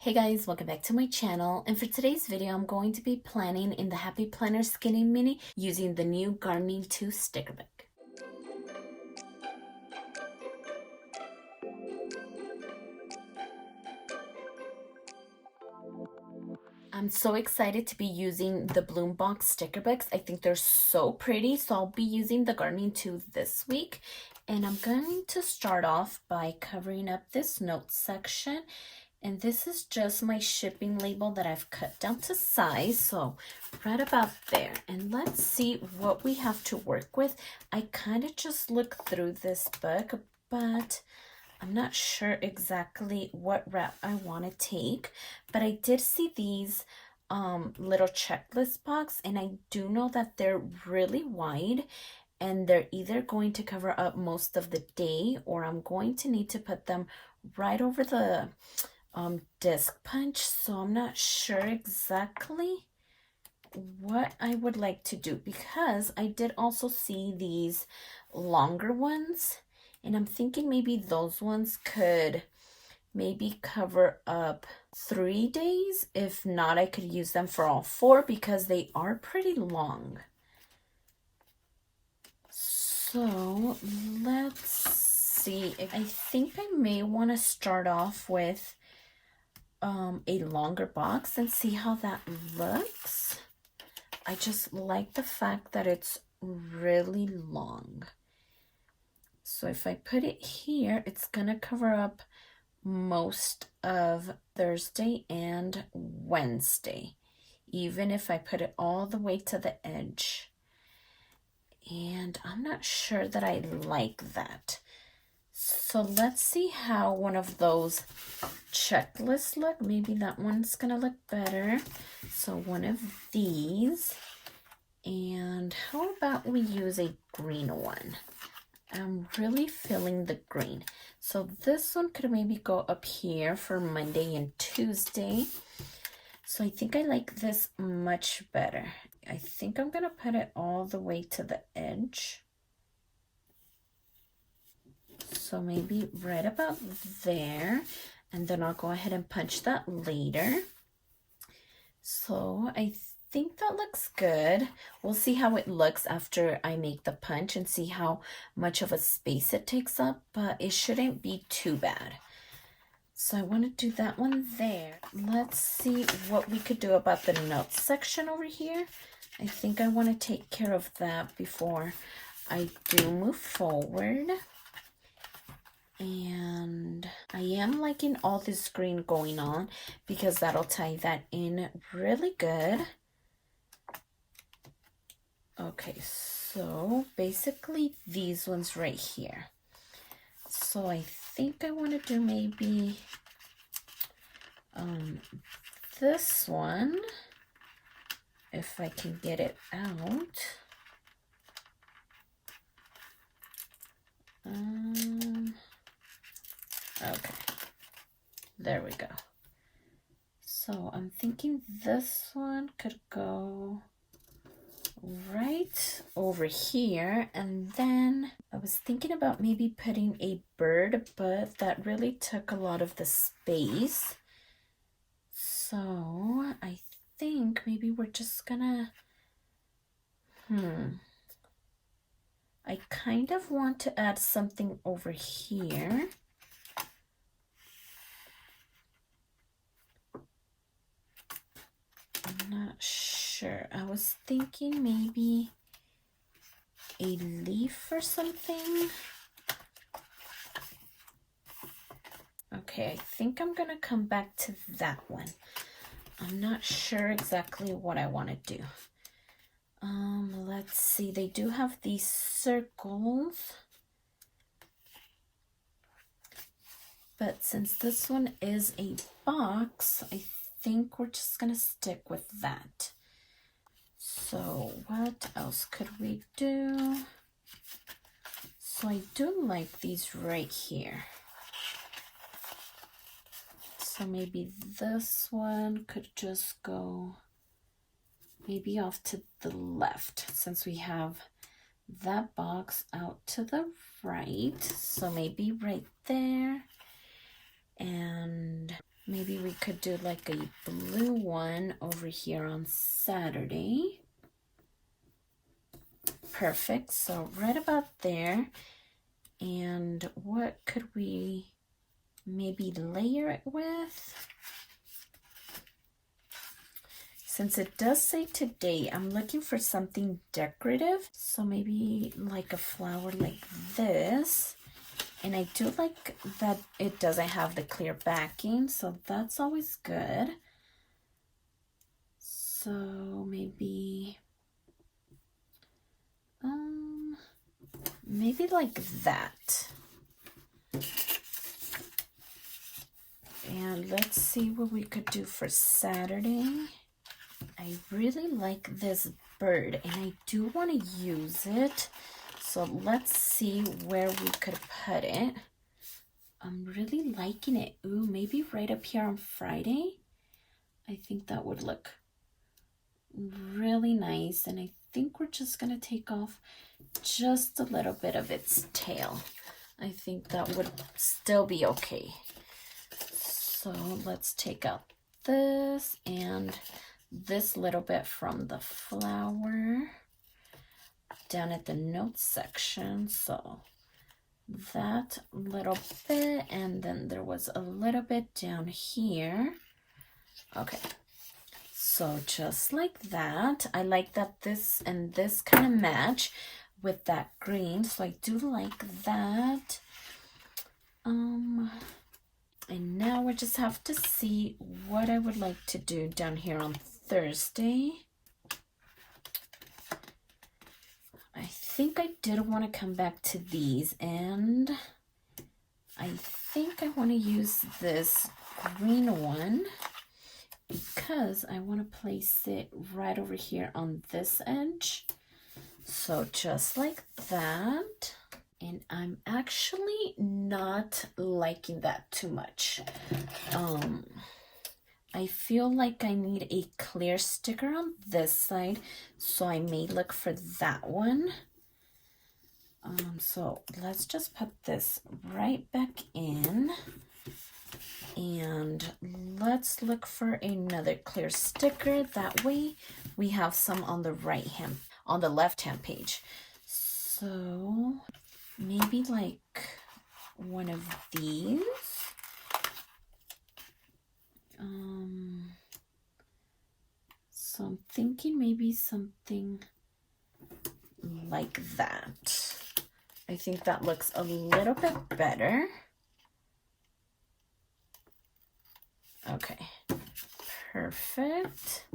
Hey guys, welcome back to my channel, and for today's video I'm going to be planning in the Happy Planner Skinny Mini using the new Gardening 2 sticker book. I'm so excited to be using the Bloom Box sticker books. I think they're so pretty, so I'll be using the Gardening 2 this week. And I'm going to start off by covering up this notes section. And this is just my shipping label that I've cut down to size, so right about there. And let's see what we have to work with. I kind of just looked through this book, but I'm not sure exactly what route I want to take. But I did see these little checklist box, and I do know that they're really wide, and they're either going to cover up most of the day, or I'm going to need to put them right over the disc punch, so I'm not sure exactly what I would like to do, because I did also see these longer ones, and I'm thinking maybe those ones could maybe cover up 3 days. If not, I could use them for all 4 because they are pretty long. So let's see. I think I may want to start off with a longer box and see how that looks. I just like the fact that it's really long. So if I put it here, it's gonna cover up most of Thursday and Wednesday, even if I put it all the way to the edge. And I'm not sure that I like that. So let's see how one of those checklists look. Maybe that one's gonna look better. So one of these. And how about we use a green one? I'm really feeling the green. So this one could maybe go up here for Monday and Tuesday. So I think I like this much better. I think I'm gonna put it all the way to the edge. So maybe right about there, and then I'll go ahead and punch that later. So I think that looks good. We'll see how it looks after I make the punch and see how much of a space it takes up, but it shouldn't be too bad. So I want to do that one there. Let's see what we could do about the notes section over here. I think I want to take care of that before I do move forward. And I am liking all this green going on because that'll tie that in really good. Okay, so basically these ones right here. So I think I want to do maybe this one, if I can get it out. Okay, there we go. So I'm thinking this one could go right over here, and then I was thinking about maybe putting a bird, but that really took a lot of the space. So I think maybe we're just gonna I kind of want to add something over here. I'm not sure. I was thinking maybe a leaf or something. Okay, I think I'm gonna come back to that one. I'm not sure exactly what I want to do. Let's see. They do have these circles, but since this one is a box, I think we're just gonna stick with that. So what else could we do? So I do like these right here. So maybe this one could just go maybe off to the left, since we have that box out to the right. So maybe right there. And Maybe we could do like a blue one over here on Saturday. Perfect. So right about there. And what could we maybe layer it with? Since it does say today, I'm looking for something decorative. So maybe like a flower like this. And I do like that it doesn't have the clear backing, so that's always good. So maybe, maybe like that. And let's see what we could do for Saturday. I really like this bird and I do want to use it. So let's see where we could put it. I'm really liking it. Ooh, maybe right up here on Friday. I think that would look really nice. And I think we're just going to take off just a little bit of its tail. I think that would still be okay. So let's take out this and this little bit from the flower down at the notes section. So that little bit, and then there was a little bit down here. Okay, so just like that. I like that this and this kind of match with that green, so I do like that. And now we just have to see what I would like to do down here on Thursday. I think I did want to come back to these, and I think I want to use this green one because I want to place it right over here on this edge. So just like that. And I'm actually not liking that too much. I feel like I need a clear sticker on this side, so I may look for that one. So let's just put this right back in, and let's look for another clear sticker. That way we have some on the left hand page. So maybe like one of these. So I'm thinking maybe something like that. I think that looks a little bit better. Okay, perfect.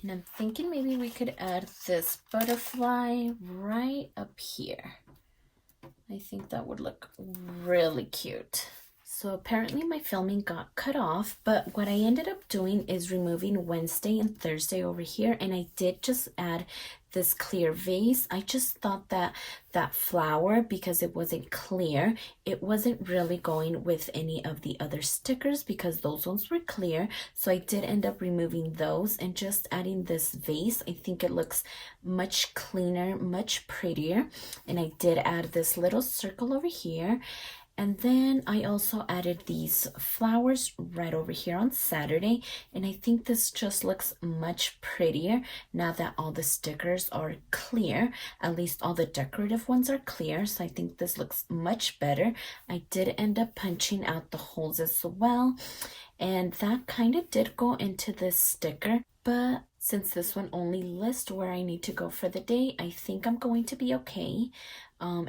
And I'm thinking maybe we could add this butterfly right up here. I think that would look really cute. So apparently my filming got cut off, but what I ended up doing is removing Wednesday and Thursday over here, and I did just add this clear vase. I just thought that that flower, because it wasn't clear, it wasn't really going with any of the other stickers because those ones were clear. So I did end up removing those and just adding this vase. I think it looks much cleaner, much prettier. And I did add this little circle over here. And then I also added these flowers right over here on Saturday. And I think this just looks much prettier now that all the stickers are clear. At least all the decorative ones are clear. So I think this looks much better. I did end up punching out the holes as well. And that kind of did go into this sticker. But since this one only lists where I need to go for the day, I think I'm going to be okay.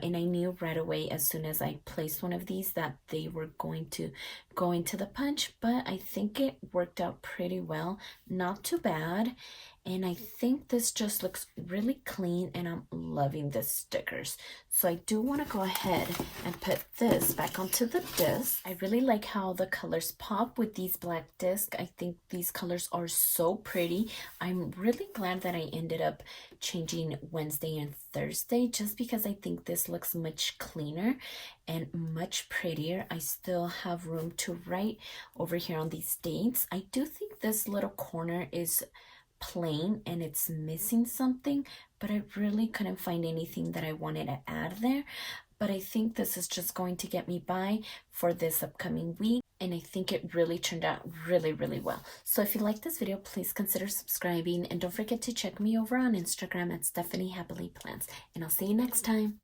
And I knew right away as soon as I placed one of these that they were going to go into the punch, but I think it worked out pretty well. Not too bad. And I think this just looks really clean, and I'm loving the stickers. So I do want to go ahead and put this back onto the disc. I really like how the colors pop with these black discs. I think these colors are so pretty. I'm really glad that I ended up changing Wednesday and Thursday just because I think this looks much cleaner and much prettier. I still have room to write over here on these dates. I do think this little corner is plain and it's missing something, but I really couldn't find anything that I wanted to add there. but I think this is just going to get me by for this upcoming week. And I think it really turned out really, really well. So if you like this video, please consider subscribing. And don't forget to check me over on Instagram at stephanyhappilyplans. And I'll see you next time.